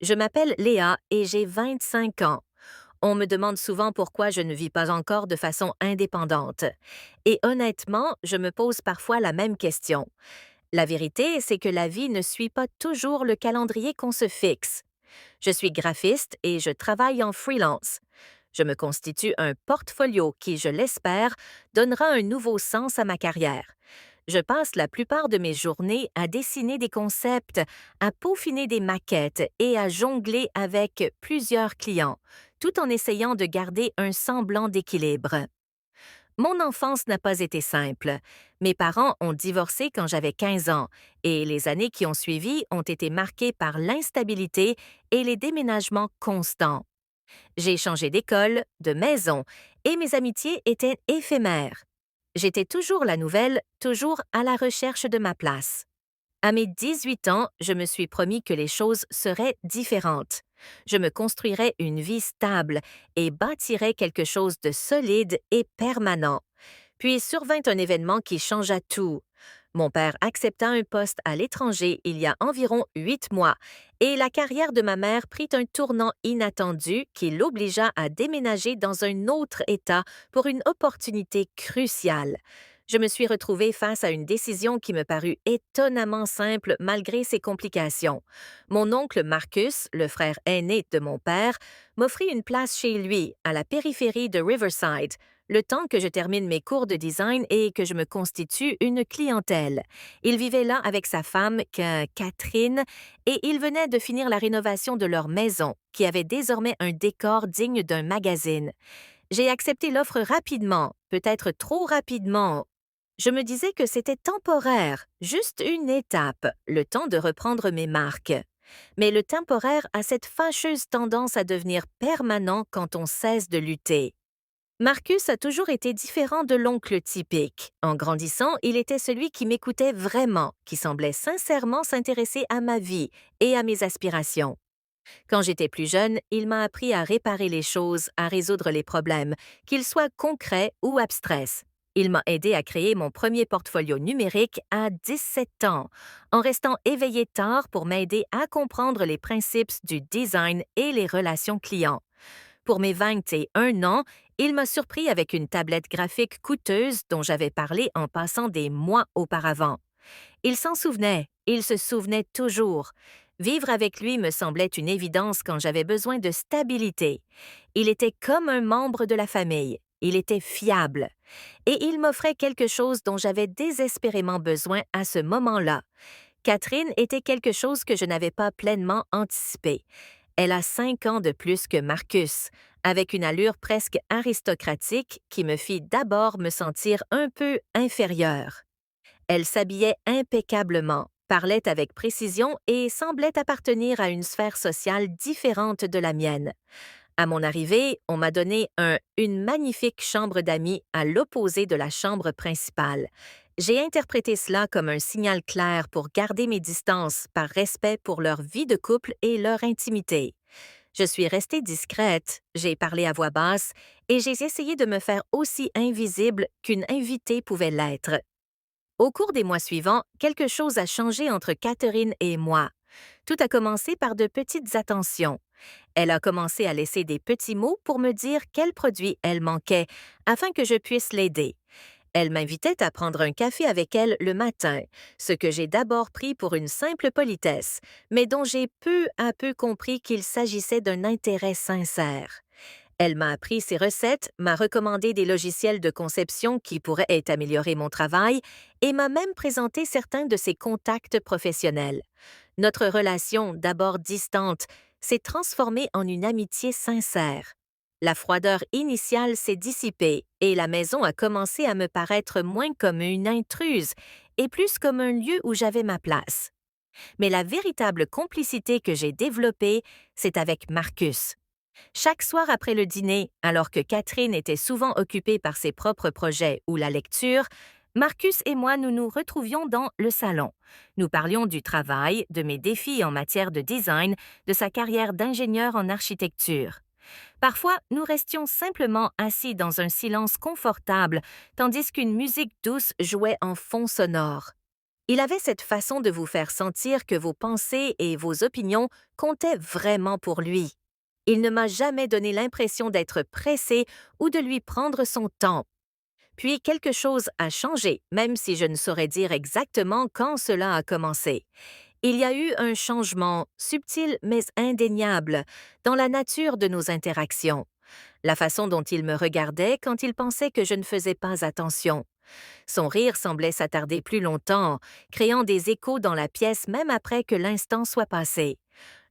Je m'appelle Léa et j'ai 25 ans. On me demande souvent pourquoi je ne vis pas encore de façon indépendante. Et honnêtement, je me pose parfois la même question. La vérité, c'est que la vie ne suit pas toujours le calendrier qu'on se fixe. Je suis graphiste et je travaille en freelance. Je me constitue un portfolio qui, je l'espère, donnera un nouveau sens à ma carrière. Je passe la plupart de mes journées à dessiner des concepts, à peaufiner des maquettes et à jongler avec plusieurs clients, tout en essayant de garder un semblant d'équilibre. Mon enfance n'a pas été simple. Mes parents ont divorcé quand j'avais 15 ans et les années qui ont suivi ont été marquées par l'instabilité et les déménagements constants. J'ai changé d'école, de maison, et mes amitiés étaient éphémères. J'étais toujours la nouvelle, toujours à la recherche de ma place. À mes 18 ans, je me suis promis que les choses seraient différentes. Je me construirais une vie stable et bâtirais quelque chose de solide et permanent. Puis survint un événement qui changea tout. Mon père accepta un poste à l'étranger il y a environ 8 mois, et la carrière de ma mère prit un tournant inattendu qui l'obligea à déménager dans un autre État pour une opportunité cruciale. Je me suis retrouvée face à une décision qui me parut étonnamment simple malgré ses complications. Mon oncle Marcus, le frère aîné de mon père, m'offrit une place chez lui, à la périphérie de Riverside, le temps que je termine mes cours de design et que je me constitue une clientèle. Il vivait là avec sa femme, Catherine, et il venait de finir la rénovation de leur maison, qui avait désormais un décor digne d'un magazine. J'ai accepté l'offre rapidement, peut-être trop rapidement. Je me disais que c'était temporaire, juste une étape, le temps de reprendre mes marques. Mais le temporaire a cette fâcheuse tendance à devenir permanent quand on cesse de lutter. Marcus a toujours été différent de l'oncle typique. En grandissant, il était celui qui m'écoutait vraiment, qui semblait sincèrement s'intéresser à ma vie et à mes aspirations. Quand j'étais plus jeune, il m'a appris à réparer les choses, à résoudre les problèmes, qu'ils soient concrets ou abstraits. Il m'a aidé à créer mon premier portfolio numérique à 17 ans, en restant éveillé tard pour m'aider à comprendre les principes du design et les relations clients. Pour mes 21 ans, il m'a surpris avec une tablette graphique coûteuse dont j'avais parlé en passant des mois auparavant. Il s'en souvenait, il se souvenait toujours. Vivre avec lui me semblait une évidence quand j'avais besoin de stabilité. Il était comme un membre de la famille. Il était fiable. Et il m'offrait quelque chose dont j'avais désespérément besoin à ce moment-là. Catherine était quelque chose que je n'avais pas pleinement anticipé. Elle a 5 ans de plus que Marcus, avec une allure presque aristocratique qui me fit d'abord me sentir un peu inférieure. Elle s'habillait impeccablement, parlait avec précision et semblait appartenir à une sphère sociale différente de la mienne. À mon arrivée, on m'a donné une magnifique chambre d'amis à l'opposé de la chambre principale. J'ai interprété cela comme un signal clair pour garder mes distances par respect pour leur vie de couple et leur intimité. Je suis restée discrète, j'ai parlé à voix basse et j'ai essayé de me faire aussi invisible qu'une invitée pouvait l'être. Au cours des mois suivants, quelque chose a changé entre Catherine et moi. Tout a commencé par de petites attentions. Elle a commencé à laisser des petits mots pour me dire quel produit elle manquait, afin que je puisse l'aider. Elle m'invitait à prendre un café avec elle le matin, ce que j'ai d'abord pris pour une simple politesse, mais dont j'ai peu à peu compris qu'il s'agissait d'un intérêt sincère. Elle m'a appris ses recettes, m'a recommandé des logiciels de conception qui pourraient améliorer mon travail et m'a même présenté certains de ses contacts professionnels. Notre relation, d'abord distante, s'est transformée en une amitié sincère. La froideur initiale s'est dissipée et la maison a commencé à me paraître moins comme une intruse et plus comme un lieu où j'avais ma place. Mais la véritable complicité que j'ai développée, c'est avec Marcus. Chaque soir après le dîner, alors que Catherine était souvent occupée par ses propres projets ou la lecture, Marcus et moi nous nous retrouvions dans le salon. Nous parlions du travail, de mes défis en matière de design, de sa carrière d'ingénieur en architecture. Parfois, nous restions simplement assis dans un silence confortable, tandis qu'une musique douce jouait en fond sonore. Il avait cette façon de vous faire sentir que vos pensées et vos opinions comptaient vraiment pour lui. Il ne m'a jamais donné l'impression d'être pressé ou de lui prendre son temps. Puis quelque chose a changé, même si je ne saurais dire exactement quand cela a commencé. Il y a eu un changement, subtil mais indéniable, dans la nature de nos interactions. La façon dont il me regardait quand il pensait que je ne faisais pas attention. Son rire semblait s'attarder plus longtemps, créant des échos dans la pièce même après que l'instant soit passé.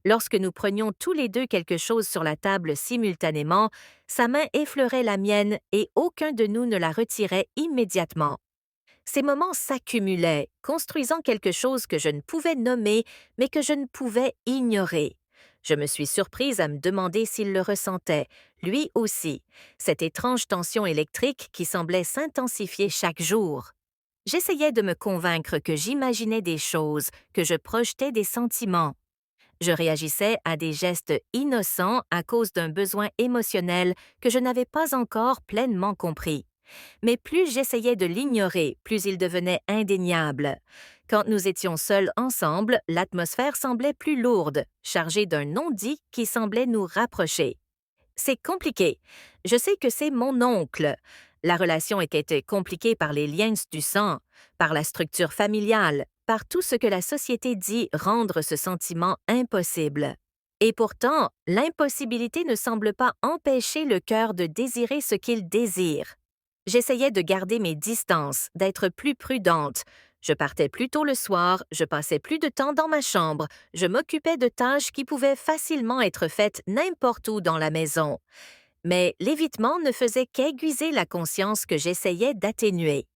Lorsque nous prenions tous les deux quelque chose sur la table simultanément, sa main effleurait la mienne et aucun de nous ne la retirait immédiatement. Ces moments s'accumulaient, construisant quelque chose que je ne pouvais nommer, mais que je ne pouvais ignorer. Je me suis surprise à me demander s'il le ressentait, lui aussi, cette étrange tension électrique qui semblait s'intensifier chaque jour. J'essayais de me convaincre que j'imaginais des choses, que je projetais des sentiments. Je réagissais à des gestes innocents à cause d'un besoin émotionnel que je n'avais pas encore pleinement compris. Mais plus j'essayais de l'ignorer, plus il devenait indéniable. Quand nous étions seuls ensemble, l'atmosphère semblait plus lourde, chargée d'un non-dit qui semblait nous rapprocher. C'est compliqué. Je sais que c'est mon oncle. La relation était compliquée par les liens du sang, par la structure familiale, par tout ce que la société dit rendre ce sentiment impossible. Et pourtant, l'impossibilité ne semble pas empêcher le cœur de désirer ce qu'il désire. J'essayais de garder mes distances, d'être plus prudente. Je partais plus tôt le soir, je passais plus de temps dans ma chambre, je m'occupais de tâches qui pouvaient facilement être faites n'importe où dans la maison. Mais l'évitement ne faisait qu'aiguiser la conscience que j'essayais d'atténuer.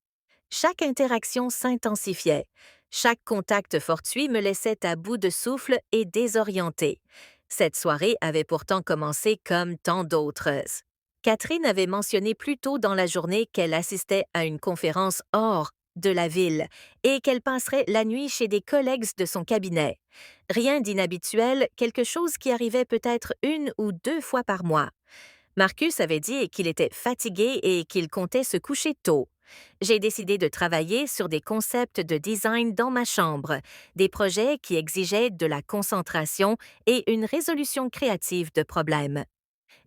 Chaque interaction s'intensifiait. Chaque contact fortuit me laissait à bout de souffle et désorientée. Cette soirée avait pourtant commencé comme tant d'autres. Catherine avait mentionné plus tôt dans la journée qu'elle assistait à une conférence hors de la ville et qu'elle passerait la nuit chez des collègues de son cabinet. Rien d'inhabituel, quelque chose qui arrivait peut-être 1 ou 2 fois par mois. Marcus avait dit qu'il était fatigué et qu'il comptait se coucher tôt. J'ai décidé de travailler sur des concepts de design dans ma chambre, des projets qui exigeaient de la concentration et une résolution créative de problèmes.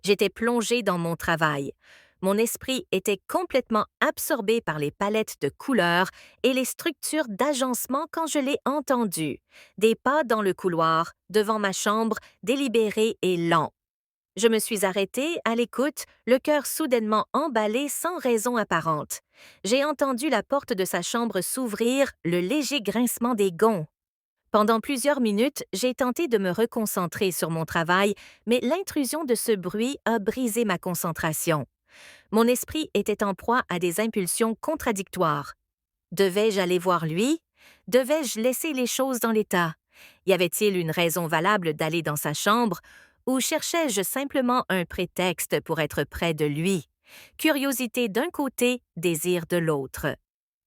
J'étais plongée dans mon travail. Mon esprit était complètement absorbé par les palettes de couleurs et les structures d'agencement quand je l'ai entendu. Des pas dans le couloir, devant ma chambre, délibérés et lents. Je me suis arrêtée, à l'écoute, le cœur soudainement emballé sans raison apparente. J'ai entendu la porte de sa chambre s'ouvrir, le léger grincement des gonds. Pendant plusieurs minutes, j'ai tenté de me reconcentrer sur mon travail, mais l'intrusion de ce bruit a brisé ma concentration. Mon esprit était en proie à des impulsions contradictoires. Devais-je aller voir lui? Devais-je laisser les choses dans l'état? Y avait-il une raison valable d'aller dans sa chambre? Ou cherchais-je simplement un prétexte pour être près de lui? Curiosité d'un côté, désir de l'autre.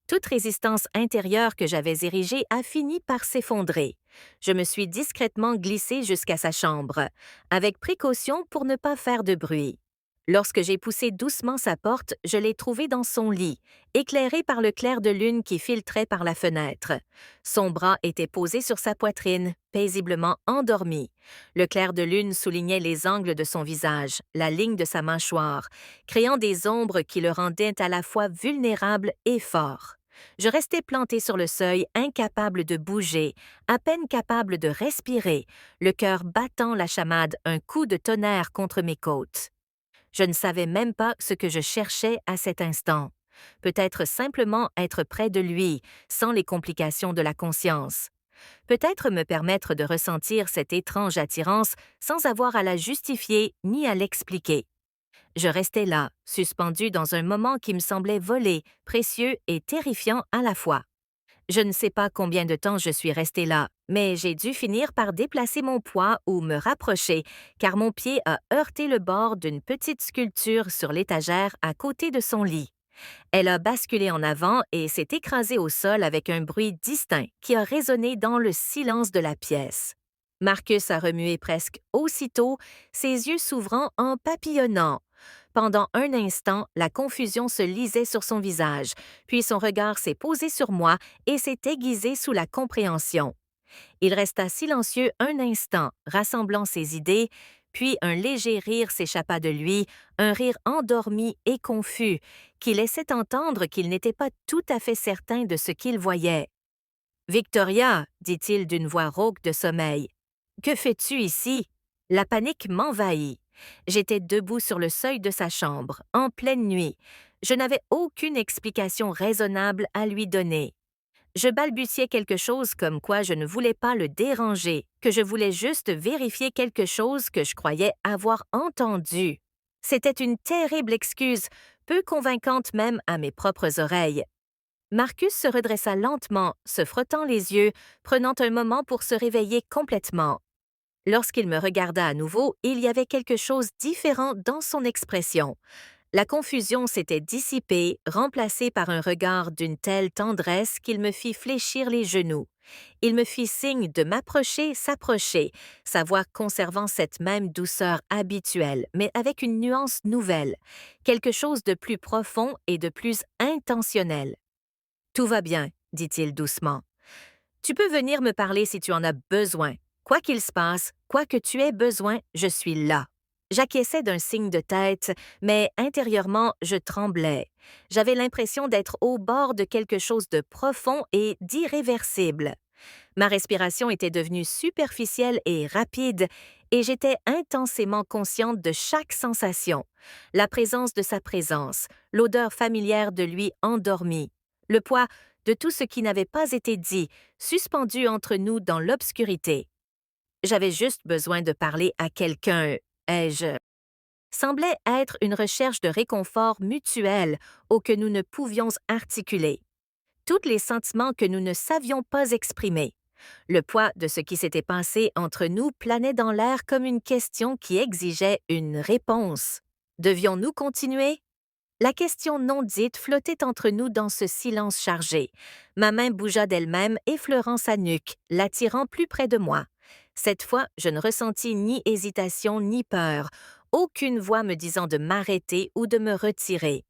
Toute résistance intérieure que j'avais érigée a fini par s'effondrer. Je me suis discrètement glissée jusqu'à sa chambre, avec précaution pour ne pas faire de bruit. Lorsque j'ai poussé doucement sa porte, je l'ai trouvé dans son lit, éclairé par le clair de lune qui filtrait par la fenêtre. Son bras était posé sur sa poitrine, paisiblement endormi. Le clair de lune soulignait les angles de son visage, la ligne de sa mâchoire, créant des ombres qui le rendaient à la fois vulnérable et fort. Je restais plantée sur le seuil, incapable de bouger, à peine capable de respirer, le cœur battant la chamade, un coup de tonnerre contre mes côtes. Je ne savais même pas ce que je cherchais à cet instant. Peut-être simplement être près de lui, sans les complications de la conscience. Peut-être me permettre de ressentir cette étrange attirance sans avoir à la justifier ni à l'expliquer. Je restais là, suspendu dans un moment qui me semblait volé, précieux et terrifiant à la fois. Je ne sais pas combien de temps je suis restée là, mais j'ai dû finir par déplacer mon poids ou me rapprocher, car mon pied a heurté le bord d'une petite sculpture sur l'étagère à côté de son lit. Elle a basculé en avant et s'est écrasée au sol avec un bruit distinct qui a résonné dans le silence de la pièce. Marcus a remué presque aussitôt, ses yeux s'ouvrant en papillonnant. Pendant un instant, la confusion se lisait sur son visage, puis son regard s'est posé sur moi et s'est aiguisé sous la compréhension. Il resta silencieux un instant, rassemblant ses idées, puis un léger rire s'échappa de lui, un rire endormi et confus, qui laissait entendre qu'il n'était pas tout à fait certain de ce qu'il voyait. Victoria, dit-il d'une voix rauque de sommeil, que fais-tu ici? La panique m'envahit. J'étais debout sur le seuil de sa chambre, en pleine nuit. Je n'avais aucune explication raisonnable à lui donner. Je balbutiais quelque chose comme quoi je ne voulais pas le déranger, que je voulais juste vérifier quelque chose que je croyais avoir entendu. C'était une terrible excuse, peu convaincante même à mes propres oreilles. Marcus se redressa lentement, se frottant les yeux, prenant un moment pour se réveiller complètement. Lorsqu'il me regarda à nouveau, il y avait quelque chose de différent dans son expression. La confusion s'était dissipée, remplacée par un regard d'une telle tendresse qu'il me fit fléchir les genoux. Il me fit signe de m'approcher, s'approcher, sa voix conservant cette même douceur habituelle, mais avec une nuance nouvelle, quelque chose de plus profond et de plus intentionnel. « Tout va bien, dit-il doucement. Tu peux venir me parler si tu en as besoin. Quoi qu'il se passe, quoi que tu aies besoin, je suis là. » J'acquiesçais d'un signe de tête, mais intérieurement, je tremblais. J'avais l'impression d'être au bord de quelque chose de profond et d'irréversible. Ma respiration était devenue superficielle et rapide, et j'étais intensément consciente de chaque sensation. La présence de sa présence, l'odeur familière de lui endormi, le poids de tout ce qui n'avait pas été dit, suspendu entre nous dans l'obscurité. J'avais juste besoin de parler à quelqu'un, ai-je. Semblait être une recherche de réconfort mutuel ou que nous ne pouvions articuler. Tous les sentiments que nous ne savions pas exprimer. Le poids de ce qui s'était passé entre nous planait dans l'air comme une question qui exigeait une réponse. Devions-nous continuer? La question non dite flottait entre nous dans ce silence chargé. Ma main bougea d'elle-même, effleurant sa nuque, l'attirant plus près de moi. Cette fois, je ne ressentis ni hésitation ni peur, aucune voix me disant de m'arrêter ou de me retirer.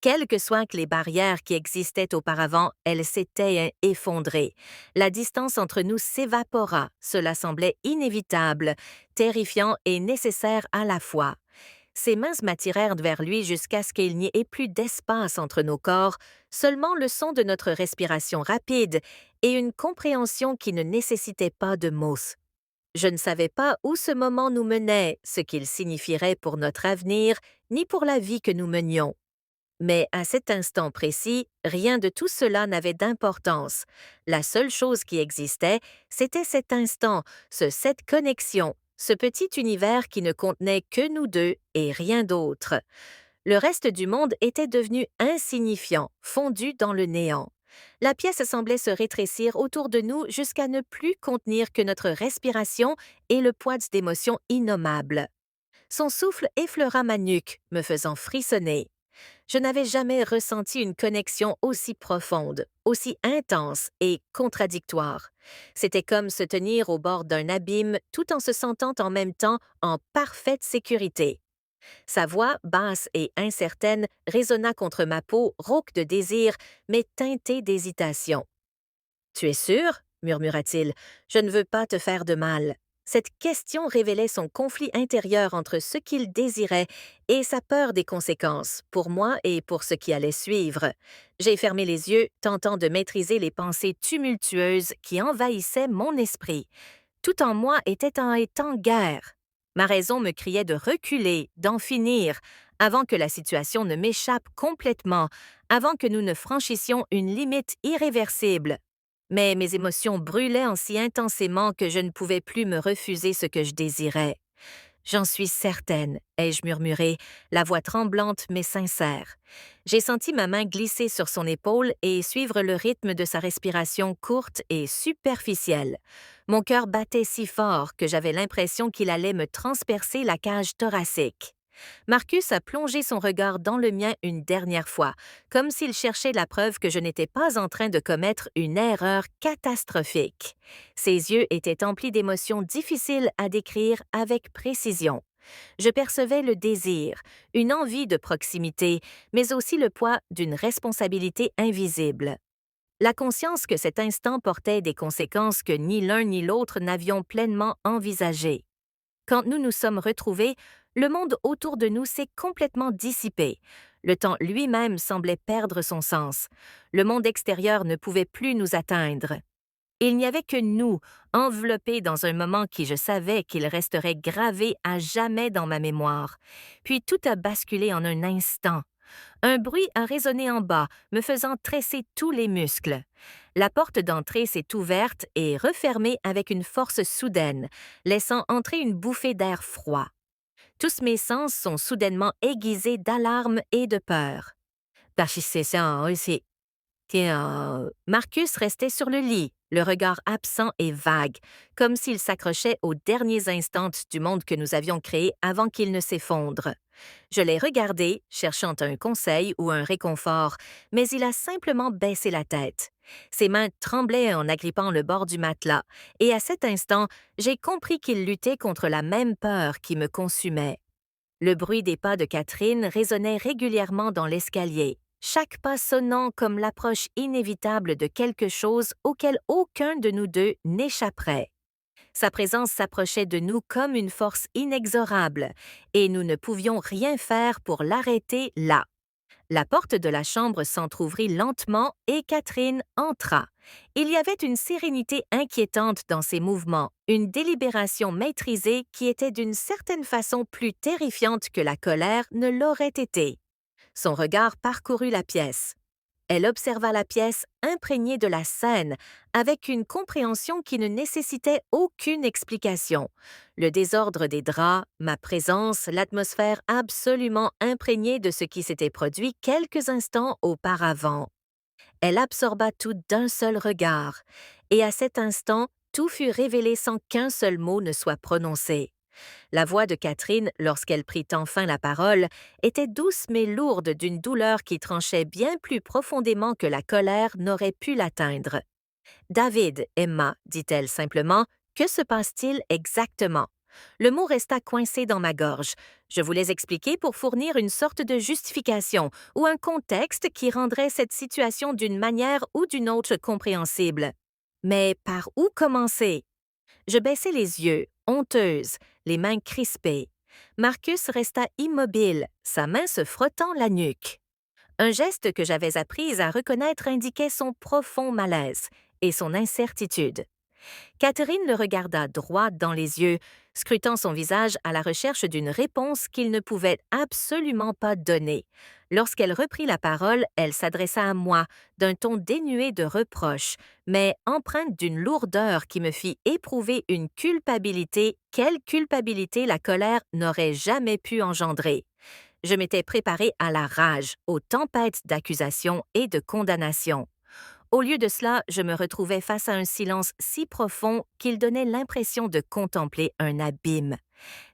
Quelles que soient les barrières qui existaient auparavant, elles s'étaient effondrées. La distance entre nous s'évapora, cela semblait inévitable, terrifiant et nécessaire à la fois. Ses mains m'attirèrent vers lui jusqu'à ce qu'il n'y ait plus d'espace entre nos corps, seulement le son de notre respiration rapide et une compréhension qui ne nécessitait pas de mots. Je ne savais pas où ce moment nous menait, ce qu'il signifierait pour notre avenir, ni pour la vie que nous menions. Mais à cet instant précis, rien de tout cela n'avait d'importance. La seule chose qui existait, c'était cet instant, cette connexion, ce petit univers qui ne contenait que nous deux et rien d'autre. Le reste du monde était devenu insignifiant, fondu dans le néant. La pièce semblait se rétrécir autour de nous jusqu'à ne plus contenir que notre respiration et le poids d'émotions innommables. Son souffle effleura ma nuque, me faisant frissonner. Je n'avais jamais ressenti une connexion aussi profonde, aussi intense et contradictoire. C'était comme se tenir au bord d'un abîme tout en se sentant en même temps en parfaite sécurité. Sa voix, basse et incertaine, résonna contre ma peau, rauque de désir, mais teintée d'hésitation. « Tu es sûr? » murmura-t-il. « Je ne veux pas te faire de mal. » Cette question révélait son conflit intérieur entre ce qu'il désirait et sa peur des conséquences, pour moi et pour ce qui allait suivre. J'ai fermé les yeux, tentant de maîtriser les pensées tumultueuses qui envahissaient mon esprit. Tout en moi était en guerre. Ma raison me criait de reculer, d'en finir, avant que la situation ne m'échappe complètement, avant que nous ne franchissions une limite irréversible. Mais mes émotions brûlaient en si intensément que je ne pouvais plus me refuser ce que je désirais. « J'en suis certaine, » ai-je murmuré, la voix tremblante mais sincère. J'ai senti ma main glisser sur son épaule et suivre le rythme de sa respiration courte et superficielle. Mon cœur battait si fort que j'avais l'impression qu'il allait me transpercer la cage thoracique. Marcus a plongé son regard dans le mien une dernière fois, comme s'il cherchait la preuve que je n'étais pas en train de commettre une erreur catastrophique. Ses yeux étaient emplis d'émotions difficiles à décrire avec précision. Je percevais le désir, une envie de proximité, mais aussi le poids d'une responsabilité invisible. La conscience que cet instant portait des conséquences que ni l'un ni l'autre n'avions pleinement envisagées. Quand nous nous sommes retrouvés, le monde autour de nous s'est complètement dissipé. Le temps lui-même semblait perdre son sens. Le monde extérieur ne pouvait plus nous atteindre. Il n'y avait que nous, enveloppés dans un moment qui je savais qu'il resterait gravé à jamais dans ma mémoire. Puis tout a basculé en un instant. Un bruit a résonné en bas, me faisant tresser tous les muscles. La porte d'entrée s'est ouverte et refermée avec une force soudaine, laissant entrer une bouffée d'air froid. Tous mes sens sont soudainement aiguisés d'alarme et de peur. Marcus restait sur le lit, le regard absent et vague, comme s'il s'accrochait aux derniers instants du monde que nous avions créé avant qu'il ne s'effondre. Je l'ai regardé, cherchant un conseil ou un réconfort, mais il a simplement baissé la tête. Ses mains tremblaient en agrippant le bord du matelas, et à cet instant, j'ai compris qu'il luttait contre la même peur qui me consumait. Le bruit des pas de Catherine résonnait régulièrement dans l'escalier, chaque pas sonnant comme l'approche inévitable de quelque chose auquel aucun de nous deux n'échapperait. Sa présence s'approchait de nous comme une force inexorable, et nous ne pouvions rien faire pour l'arrêter là. La porte de la chambre s'entr'ouvrit lentement et Catherine entra. Il y avait une sérénité inquiétante dans ses mouvements, une délibération maîtrisée qui était d'une certaine façon plus terrifiante que la colère ne l'aurait été. Son regard parcourut la pièce. Elle observa la pièce imprégnée de la scène, avec une compréhension qui ne nécessitait aucune explication. Le désordre des draps, ma présence, l'atmosphère absolument imprégnée de ce qui s'était produit quelques instants auparavant. Elle absorba tout d'un seul regard, et à cet instant, tout fut révélé sans qu'un seul mot ne soit prononcé. La voix de Catherine, lorsqu'elle prit enfin la parole, était douce mais lourde d'une douleur qui tranchait bien plus profondément que la colère n'aurait pu l'atteindre. « David, Emma, dit-elle simplement, que se passe-t-il exactement? » Le mot resta coincé dans ma gorge. Je voulais expliquer pour fournir une sorte de justification ou un contexte qui rendrait cette situation d'une manière ou d'une autre compréhensible. Mais par où commencer? Je baissai les yeux, honteuse, les mains crispées. Marcus resta immobile, sa main se frottant la nuque. Un geste que j'avais appris à reconnaître indiquait son profond malaise et son incertitude. Catherine le regarda droit dans les yeux, scrutant son visage à la recherche d'une réponse qu'il ne pouvait absolument pas donner. Lorsqu'elle reprit la parole, elle s'adressa à moi, d'un ton dénué de reproche, mais empreinte d'une lourdeur qui me fit éprouver une culpabilité, quelle culpabilité la colère n'aurait jamais pu engendrer. Je m'étais préparée à la rage, aux tempêtes d'accusations et de condamnations. Au lieu de cela, je me retrouvais face à un silence si profond qu'il donnait l'impression de contempler un abîme.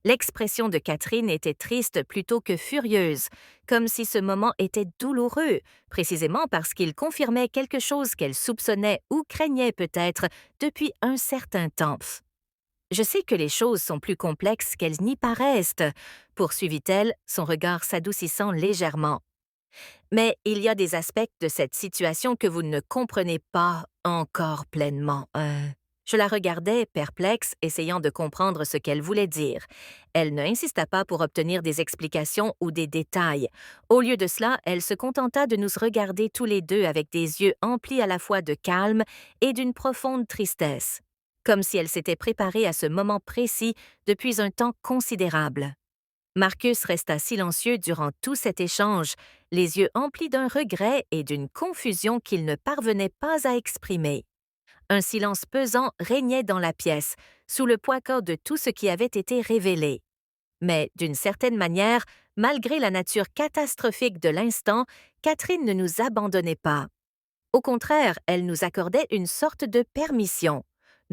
L'expression de Catherine était triste plutôt que furieuse, comme si ce moment était douloureux, précisément parce qu'il confirmait quelque chose qu'elle soupçonnait ou craignait peut-être depuis un certain temps. « Je sais que les choses sont plus complexes qu'elles n'y paraissent, » poursuivit-elle, son regard s'adoucissant légèrement. Mais il y a des aspects de cette situation que vous ne comprenez pas encore pleinement. Je la regardais, perplexe, essayant de comprendre ce qu'elle voulait dire. Elle ne insista pas pour obtenir des explications ou des détails. Au lieu de cela, elle se contenta de nous regarder tous les deux avec des yeux emplis à la fois de calme et d'une profonde tristesse, comme si elle s'était préparée à ce moment précis depuis un temps considérable. Marcus resta silencieux durant tout cet échange, les yeux emplis d'un regret et d'une confusion qu'il ne parvenait pas à exprimer. Un silence pesant régnait dans la pièce, sous le poids de tout ce qui avait été révélé. Mais, d'une certaine manière, malgré la nature catastrophique de l'instant, Catherine ne nous abandonnait pas. Au contraire, elle nous accordait une sorte de permission.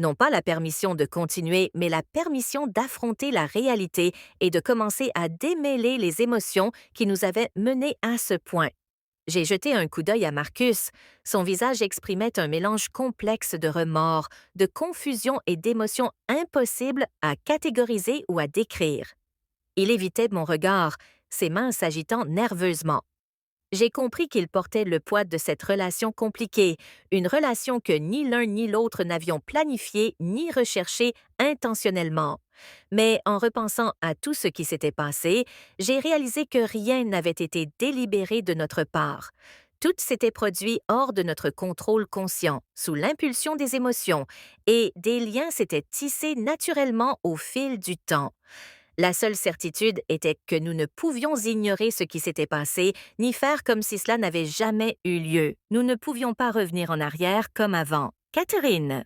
Non pas la permission de continuer, mais la permission d'affronter la réalité et de commencer à démêler les émotions qui nous avaient menés à ce point. J'ai jeté un coup d'œil à Marcus. Son visage exprimait un mélange complexe de remords, de confusion et d'émotions impossibles à catégoriser ou à décrire. Il évitait mon regard, ses mains s'agitant nerveusement. J'ai compris qu'il portait le poids de cette relation compliquée, une relation que ni l'un ni l'autre n'avions planifiée ni recherchée intentionnellement. Mais en repensant à tout ce qui s'était passé, j'ai réalisé que rien n'avait été délibéré de notre part. Tout s'était produit hors de notre contrôle conscient, sous l'impulsion des émotions, et des liens s'étaient tissés naturellement au fil du temps. La seule certitude était que nous ne pouvions ignorer ce qui s'était passé, ni faire comme si cela n'avait jamais eu lieu. Nous ne pouvions pas revenir en arrière comme avant. Catherine.